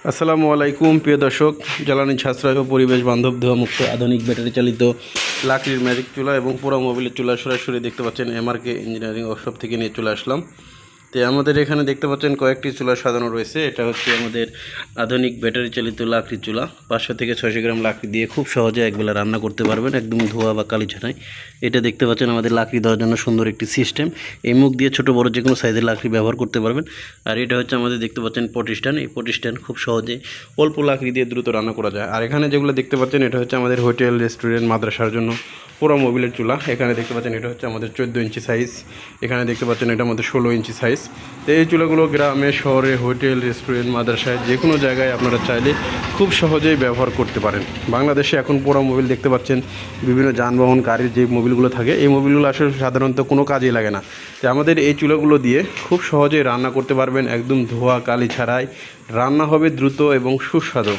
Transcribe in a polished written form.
আসসালামু আলাইকুম প্রিয় দর্শক, জ্বালানি সাশ্রয় ও পরিবেশ বান্ধব ধোঁয়ামুক্ত আধুনিক ব্যাটারি চালিত লাকড়ির ম্যাজিক চুলা এবং পোড়া মোবিলের চুলা সরাসরি দেখতে পাচ্ছেন এমআরকে ইঞ্জিনিয়ারিং ওয়ার্কশপ থেকে নিয়ে চলে আসলাম। তো আমাদের এখানে দেখতে পাচ্ছেন কয়েকটি চুলা সাজানো রয়েছে। এটা হচ্ছে আমাদের আধুনিক ব্যাটারি চালিত লাকড়ি চুলা। 500 থেকে 600 গ্রাম লাকড়ি দিয়ে খুব সহজে একবেলা রান্না করতে পারবেন, একদম ধোয়া বা কালি ছাড়াই। এটা দেখতে পাচ্ছেন আমাদের লাকড়ি দেওয়ার জন্য সুন্দর একটি সিস্টেম। এই মুখ দিয়ে ছোট বড় যে কোনো সাইজের লাকড়ি ব্যবহার করতে পারবেন। আর এটা হচ্ছে আমাদের দেখতে পাচ্ছেন পটিস্ট্যান্ড। এই পটিস্ট্যান্ড খুব সহজে অল্প লাকড়ি দিয়ে দ্রুত রান্না করা যায়। আর এখানে যেগুলো দেখতে পাচ্ছেন এটা হচ্ছে আমাদের হোটেল, রেস্টুরেন্ট, মাদ্রাসার জন্য পোড়া মোবিলের চুলা। এখানে দেখতে পাচ্ছেন এটা হচ্ছে আমাদের 14 ইঞ্চি সাইজ। এখানে দেখতে পাচ্ছেন এটা আমাদের 16 ইঞ্চি সাইজ। তো এই চুলাগুলো গ্রামে, শহরে, হোটেল, রেস্টুরেন্ট, মাদ্রাসায় যে কোনো জায়গায় আপনারা চাইলে খুব সহজেই ব্যবহার করতে পারেন। বাংলাদেশে এখন পোড়া মোবিল দেখতে পাচ্ছেন বিভিন্ন যানবাহন, গাড়ির যে মোবিলগুলো থাকে, এই মোবিলগুলো আসলে সাধারণত কোনো কাজেই লাগে না। তো আমাদের এই চুলাগুলো দিয়ে খুব সহজেই রান্না করতে পারবেন, একদম ধোয়া কালি ছাড়াই। রান্না হবে দ্রুত এবং সুস্বাদু।